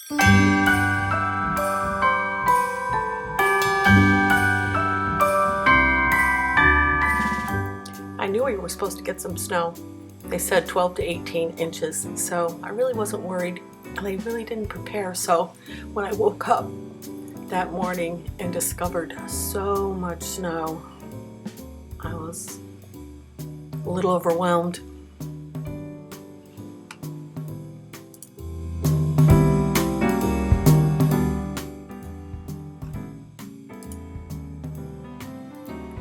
I knew we were supposed to get some snow. They said 12 to 18 inches, so I really wasn't worried, and I really didn't prepare. So when I woke up that morning and discovered so much snow, I was a little overwhelmed.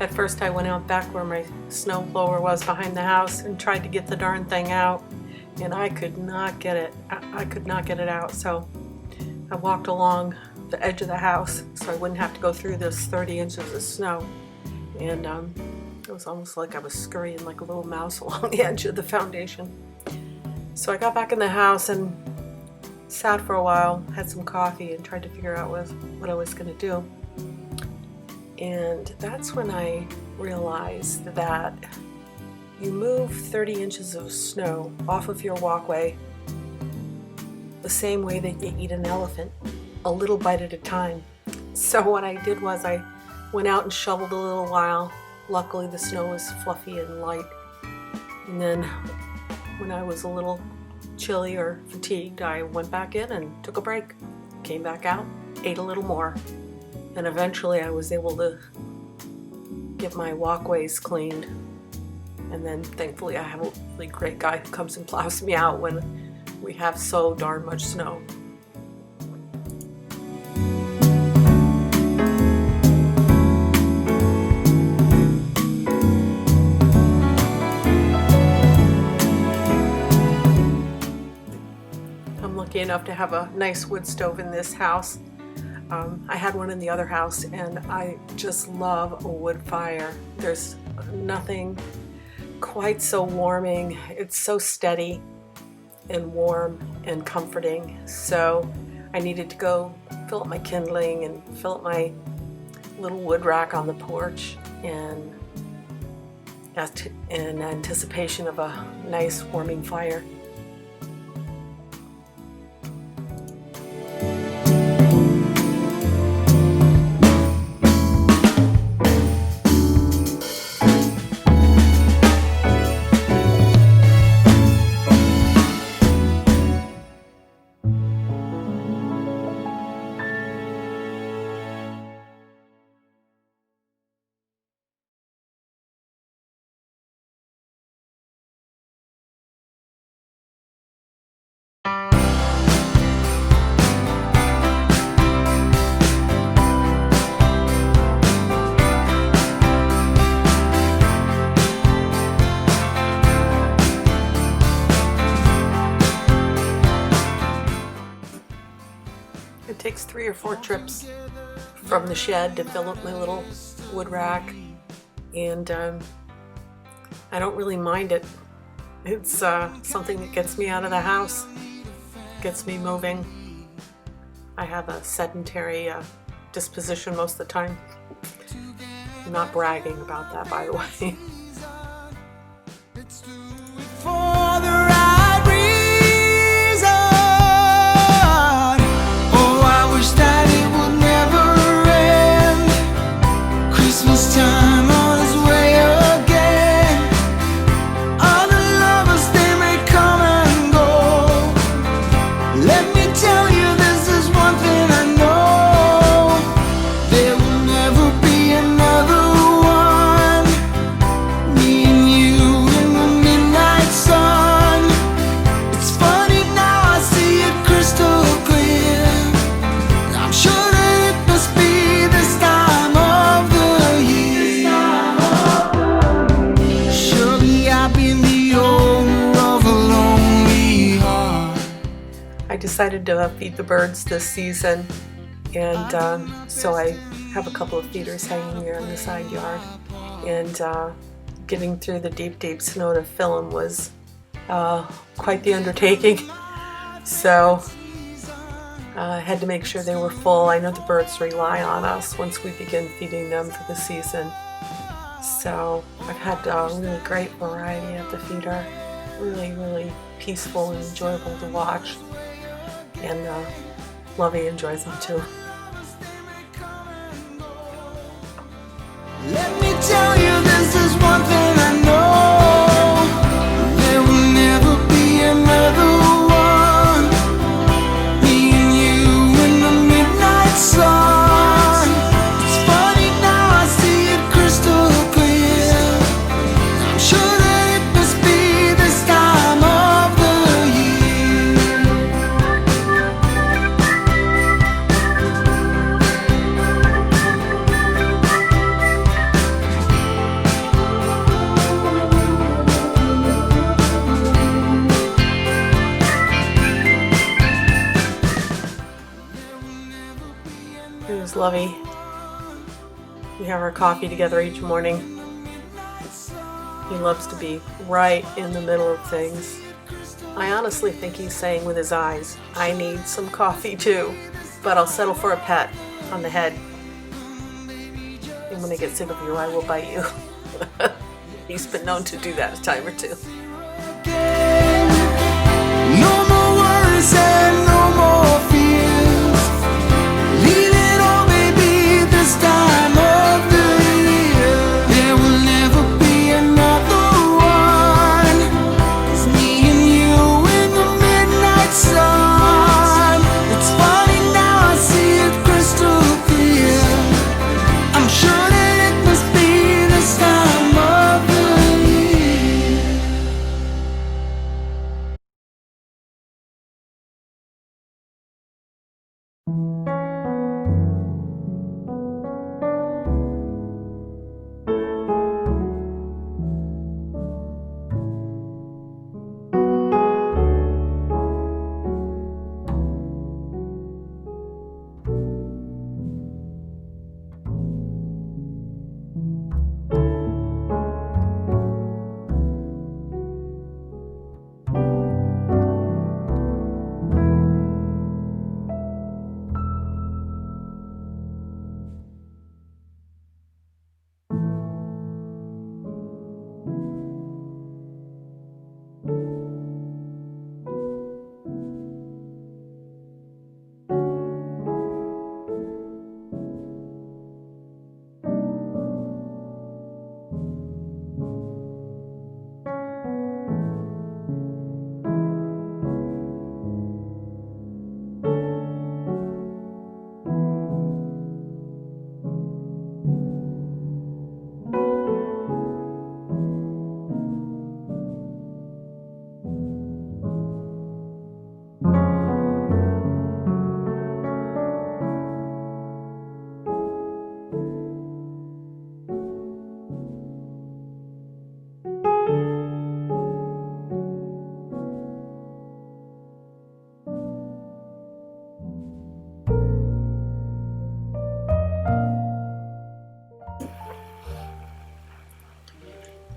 At first I went out back where my snow blower was behind the house and tried to get the darn thing out, and I could not get it. I could not get it out, so I walked along the edge of the house so I wouldn't have to go through this 30 inches of snow. And it was almost like I was scurrying like a little mouse along the edge of the foundation. So I got back in the house and sat for a while, had some coffee, and tried to figure out what I was going to do. And that's when I realized that you move 30 inches of snow off of your walkway the same way that you eat an elephant, a little bite at a time. So what I did was I went out and shoveled a little while. Luckily the snow was fluffy and light. And then when I was a little chilly or fatigued, I went back in and took a break. Came back out, ate a little more. And eventually I was able to get my walkways cleaned. And then thankfully I have a really great guy who comes and plows me out when we have so darn much snow. I'm lucky enough to have a nice wood stove in this house. I had one in the other house, and I just love a wood fire. There's nothing quite so warming. It's so steady and warm and comforting. So I needed to go fill up my kindling and fill up my little wood rack on the porch, and in anticipation of a nice warming fire. It takes 3 or 4 trips from the shed to fill up my little wood rack, and I don't really mind it. It's something that gets me out of the house, gets me moving. I have a sedentary disposition most of the time. I'm not bragging about that, by the way. I decided to feed the birds this season, and so I have a couple of feeders hanging here in the side yard, and getting through the deep snow to fill them was quite the undertaking. So I had to make sure they were full. I know the birds rely on us once we begin feeding them for the season. So I've had a really great variety at the feeder. Really peaceful and enjoyable to watch. And Lovey enjoys them too. Let me tell you, this is one thing I know. There will never be another one. Me and you in the midnight sun. It's funny now, I see it crystal clear. I'm sure that it must be this time of the Here's Lovey. We have our coffee together each morning. He loves to be right in the middle of things. I honestly think he's saying with his eyes, I need some coffee too, but I'll settle for a pet on the head. And when I get sick of you, I will bite you. He's been known to do that a time or two. no more worries and no more fears. Leave it all, baby, this time of the year. There will never be another one. It's me and you in the midnight sun. It's funny now, I see it crystal clear. I'm sure that it must be this time of the year.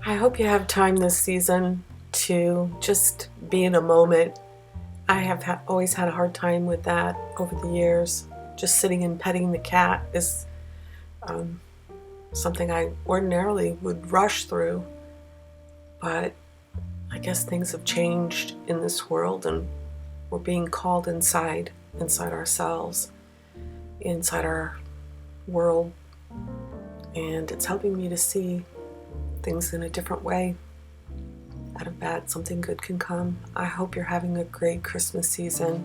I hope you have time this season to just be in a moment. I have always had a hard time with that over the years. Just sitting and petting the cat is something I ordinarily would rush through, but I guess things have changed in this world and we're being called inside ourselves, inside our world, and it's helping me to see things in a different way. Out of bad, something good can come. I hope you're having a great Christmas season.